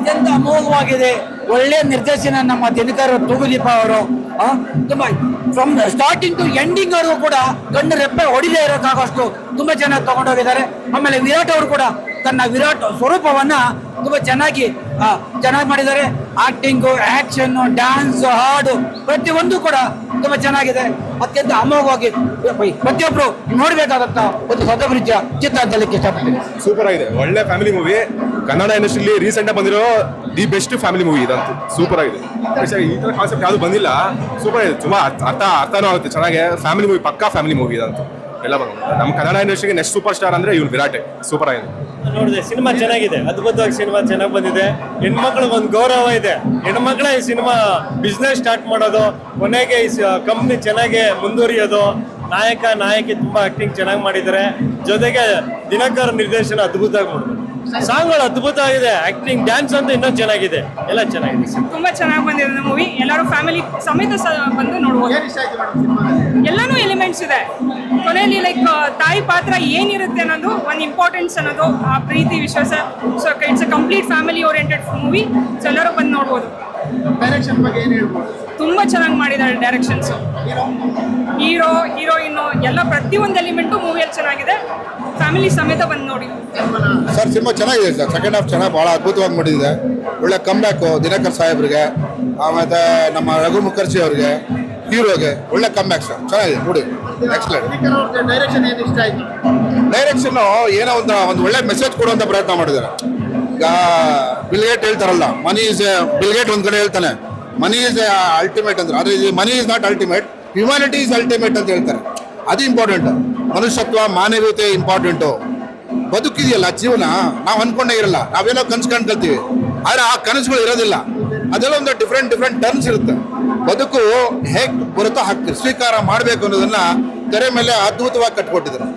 ಅತ್ಯಂತ ಅಮೋಘವಾಗಿದೆ. ಒಳ್ಳೆಯ ನಿರ್ದೇಶನ ನಮ್ಮ ದಿನಕರ್ ತೂಗುದೀಪ ಅವರು. ತುಂಬ ಫ್ರಮ್ ಸ್ಟಾರ್ಟಿಂಗ್ ಟು ಎಂಡಿಂಗ್ ವರೆಗೂ ಕೂಡ ಕಣ್ಣು ರೆಪ್ಪೆ ಹೊಡಿದೇ ಇರೋಕ್ಕಾಗೋಷ್ಟು ತುಂಬ ಚೆನ್ನಾಗಿ ತಗೊಂಡೋಗಿದ್ದಾರೆ. ಆಮೇಲೆ ವಿರಾಟ್ ಅವರು ಕೂಡ ತನ್ನ ವಿರಾಟ್ ಸ್ವರೂಪವನ್ನ ತುಂಬ ಚೆನ್ನಾಗಿ ಮಾಡಿದ್ದಾರೆ. ಆಕ್ಟಿಂಗು, ಆಕ್ಷನ್ನು, ಡ್ಯಾನ್ಸ್, ಹಾಡು ಪ್ರತಿಯೊಂದು ಕೂಡ ತುಂಬ ಚೆನ್ನಾಗಿದೆ. ಅತ್ಯಂತ ಅಮೋಘವಾಗಿ ಪ್ರತಿಯೊಬ್ಬರು ನೋಡಬೇಕಾದಂತ ಒಂದು ಸದಭಿರುಚಿಯ ಚಿತ್ರ ಅಂತ ಹೇಳಕ್ಕೆ ಇಷ್ಟಪಡ್ತೀನಿ. ಸೂಪರ್ ಆಗಿದೆ, ಒಳ್ಳೆ ಫ್ಯಾಮಿಲಿ ಮೂವಿ. ಕನ್ನಡ ಇಂಡಸ್ಟ್ರಿಲಿ ರೀಸೆಂಟ್ ಬಂದಿರೋ ದಿ ಬೆಸ್ಟ್ ಫ್ಯಾಮಿಲಿ ಮೂವಿ ಇದಂತೂ ಸೂಪರ್ ಆಗಿದೆ. ಈ ತರ ಕಾನ್ಸೆಪ್ಟ್ ಯಾವುದು ಬಂದಿಲ್ಲ, ಸೂಪರ್ ಆಗಿದೆ. ತುಂಬಾ ಅರ್ಥನೂ ಆಗುತ್ತೆ ಚೆನ್ನಾಗಿ. ಫ್ಯಾಮಿಲಿ ಮೂವಿ, ಪಕ್ಕಾ ಫ್ಯಾಮಿಲಿ ಮೂವಿ ಇದಂತೂ ಎಲ್ಲ ಬರೋದು. ನಮ್ಮ ಕನ್ನಡ ಇಂಡಸ್ಟ್ರಿಗೆ ನೆಕ್ಸ್ಟ್ ಸೂಪರ್ ಸ್ಟಾರ್ ಅಂದ್ರೆ ಇವ್ನು ವಿರಾಟ್. ಸೂಪರ್ ಆಗಿದೆ. ನೋಡಿದೆ, ಸಿನಿಮಾ ಚೆನ್ನಾಗಿದೆ, ಅದ್ಭುತವಾಗಿ ಸಿನಿಮಾ ಚೆನ್ನಾಗಿ ಬಂದಿದೆ. ಹೆಣ್ಮಕ್ಳಿಗೆ ಒಂದು ಗೌರವ ಇದೆ. ಹೆಣ್ಮಕ್ಳೇ ಈ ಸಿನಿಮಾ ಬಿಸ್ನೆಸ್ ಸ್ಟಾರ್ಟ್ ಮಾಡೋದು, ಕೊನೆಗೆ ಈ ಕಂಪ್ನಿ ಚೆನ್ನಾಗಿ ಮುಂದುವರಿಯೋದು. ನಾಯಕಿ ತುಂಬಾ ಆಕ್ಟಿಂಗ್ ಚೆನ್ನಾಗಿ ಮಾಡಿದ್ದಾರೆ. ಜೊತೆಗೆ ದಿನಕರ್ ನಿರ್ದೇಶನ ಅದ್ಭುತವಾಗಿ ಮಾಡಿದ್ದಾರೆ. ಸಾಂಗ್ಗಳು ಅದ್ಭುತ ಆಗಿದೆ, ಆಕ್ಟಿಂಗ್, ಡ್ಯಾನ್ಸ್ ಅಂತ ಇನ್ನೂ ಚೆನ್ನಾಗಿದೆ, ಎಲ್ಲ ಚೆನ್ನಾಗಿದೆ. ತುಂಬಾ ಚೆನ್ನಾಗಿ ಬಂದಿದೆ ಮೂವಿ. ಎಲ್ಲರೂ ಫ್ಯಾಮಿಲಿ ಸಮೇತ ಬಂದು ನೋಡ್ಬೋದು. ಎಲ್ಲಾನು ಎಲಿಮೆಂಟ್ಸ್ ಇದೆ. ಕೊನೆಯಲ್ಲಿ ಲೈಕ್ ತಾಯಿ ಪಾತ್ರ ಏನಿರುತ್ತೆ ಅನ್ನೋದು ಒಂದು ಇಂಪಾರ್ಟೆನ್ಸ್ ಅನ್ನೋದು, ಆ ಪ್ರೀತಿ, ವಿಶ್ವಾಸ. So it's a complete family oriented movie. So ಎಲ್ಲರೂ ಬಂದು ನೋಡ್ಬೋದು. ಡೈರೆಕ್ಷನ್ ಬಗ್ಗೆ ಏನು ಹೇಳ್ಬೋದು? ತುಂಬಾ ಚೆನ್ನಾಗಿ ಮಾಡಿದ್ದಾರೆ ಡೈರೆಕ್ಷನ್ಸ್. ಹೀರೋ, ಹೀರೋಯಿನ್ ಎಲ್ಲ ಪ್ರತಿಯೊಂದು ಎಲಿಮೆಂಟು ಮೂವಿಯಲ್ಲಿ ಚೆನ್ನಾಗಿದೆ. ಫ್ಯಾಮಿಲಿ ಸಮೇತ ಬಂದು ನೋಡಿ. ಸರ್ ಸಿನಿಮಾ ಚೆನ್ನಾಗಿದೆ ಸರ್. ಸೆಕೆಂಡ್ ಹಾಫ್ ಚೆನ್ನಾಗಿ ಭಾಳ ಅದ್ಭುತವಾಗಿ ಮಾಡಿದೆ. ಒಳ್ಳೆ ಕಮ್ಬ್ಯಾಕು ದಿನಕರ್ ಸಾಹೇಬ್ರಿಗೆ, ಆಮೇಲೆ ನಮ್ಮ ರಘು ಮುಖರ್ಜಿ ಅವ್ರಿಗೆ, ಹೀರೋಗೆ ಒಳ್ಳೆ ಕಮ್ಬ್ಯಾಕ್ ಸರ್. ಚೆನ್ನಾಗಿದೆ ನೋಡಿ, ಎಕ್ಸಲೆಂಟ್. ಡೈರೆಕ್ಷನ್ ಏನು ಇಷ್ಟ ಆಯ್ತು? ಡೈರೆಕ್ಷನ್ ಏನೋ ಒಂದು ಒಳ್ಳೆ ಮೆಸೇಜ್ ಕೊಡುವಂಥ ಪ್ರಯತ್ನ ಮಾಡಿದ್ದಾರೆ. ಈಗ ಬಿಲ್ಗೇಟ್ ಹೇಳ್ತಾರಲ್ಲ, ಬಿಲ್ಗೇಟ್ ಒಂದ್ ಕಡೆ ಹೇಳ್ತಾನೆ ಮನಿ ಈಸ್ ಅಲ್ಟಿಮೇಟ್ ಅಂದ್ರೆ, ಆದರೆ money is not ultimate, humanity is ultimate ಅಂತ ಹೇಳ್ತಾರೆ. ಅದು ಇಂಪಾರ್ಟೆಂಟ್. ಮನುಷ್ಯತ್ವ, ಮಾನವೀಯತೆ ಇಂಪಾರ್ಟೆಂಟು. ಬದುಕಿದೆಯಲ್ಲ ಜೀವನ, ನಾವು ಅನ್ಕೊಂಡೇ ಇರಲ್ಲ, ನಾವೇನೋ ಕನಸು ಕಾಣ್ಕೊಳ್ತೀವಿ, ಆದರೆ ಆ ಕನಸುಗಳು ಇರೋದಿಲ್ಲ. ಅದೆಲ್ಲ ಒಂದು ಡಿಫ್ರೆಂಟ್ ಟರ್ನ್ಸ್ ಇರುತ್ತೆ. ಬದುಕು ಹೇಗೆ ಬರುತ್ತೋ ಹಾಗೆ ಸ್ವೀಕಾರ ಮಾಡಬೇಕು ಅನ್ನೋದನ್ನ ತೆರೆ ಮೇಲೆ ಅದ್ಭುತವಾಗಿ ಕಟ್ಕೊಟ್ಟಿದ್ರು.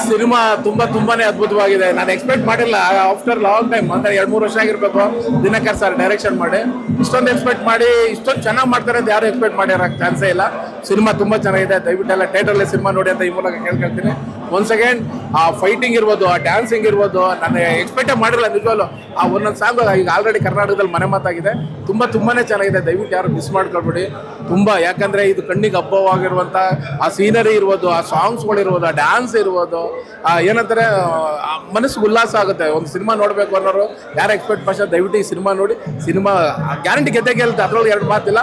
ಸಿನಿಮಾ ತುಂಬಾನೇ ಅದ್ಭುತವಾಗಿದೆ. ನಾನು ಎಕ್ಸ್ಪೆಕ್ಟ್ ಮಾಡಿಲ್ಲ. ಆಫ್ಟರ್ ಲಾಂಗ್ ಟೈಮ್ ಅಂದ್ರೆ 2-3 ವರ್ಷ ಆಗಿರ್ಬೇಕು ದಿನಕರ್ ಸರ್ ಡೈರೆಕ್ಷನ್ ಮಾಡಿ ಇಷ್ಟೊಂದು ಎಕ್ಸ್ಪೆಕ್ಟ್ ಮಾಡಿ ಇಷ್ಟೊಂದು ಚೆನ್ನಾಗಿ ಮಾಡ್ತಾರೆ ಅಂತ ಯಾರು ಎಕ್ಸ್ಪೆಕ್ಟ್ ಮಾಡಿರೋಕ್ಕೆ ಚಾನ್ಸೇ ಇಲ್ಲ. ಸಿನಿಮಾ ತುಂಬಾ ಚೆನ್ನಾಗಿದೆ. ದಯವಿಟ್ಟು ಎಲ್ಲ ಥಿಯೇಟರ್ಲಿ ಸಿನಿಮಾ ನೋಡಿ ಅಂತ ಈ ಮೂಲಕ ಕೇಳ್ಕೊಳ್ತೀನಿ. ಒನ್ಸ್ ಅಗೇನ್ ಆ ಫೈಟಿಂಗ್ ಇರ್ಬೋದು, ಆ ಡ್ಯಾನ್ಸಿಂಗ್ ಇರ್ಬೋದು, ನಾನು ಎಕ್ಸ್ಪೆಕ್ಟೇ ಮಾಡಿರಲ್ಲ ನಿಜವಾಗ್ಲು. ಆ ಒಂದೊಂದು ಸಾಂಗ್ ಈಗ ಆಲ್ರೆಡಿ ಕರ್ನಾಟಕದಲ್ಲಿ ಮನೆ ಮಾತಾಗಿದೆ. ತುಂಬಾನೇ ಚೆನ್ನಾಗಿದೆ. ದಯವಿಟ್ಟು ಯಾರು ಮಿಸ್ ಮಾಡ್ಕೊಳ್ಬೇಡಿ. ಯಾಕಂದ್ರೆ ಇದು ಕಣ್ಣಿಗೆ ಹಬ್ಬವಾಗಿರುವಂಥ ಆ ಸೀನರಿ ಇರ್ಬೋದು, ಆ ಸಾಂಗ್ಸ್ಗಳಿರ್ಬೋದು, ಆ ಡ್ಯಾನ್ಸ್ ಇರ್ಬೋದು, ಏನಂತಾರೆ ಮನಸ್ಸಿಗೆ ಉಲ್ಲಾಸ ಆಗುತ್ತೆ. ಒಂದು ಸಿನಿಮಾ ನೋಡಬೇಕು ಅನ್ನೋರು ಯಾರು ಎಕ್ಸ್ಪೆಕ್ಟ್ ದಯವಿಟ್ಟು ಈ ಸಿನಿಮಾ ನೋಡಿ. ಸಿನಿಮಾ ಗ್ಯಾರಂಟಿ ಗೆದ್ದೇ ಗೆಲ್ತೆ, ಅದರೊಳಗೆ 2 ಮಾತಿಲ್ಲ.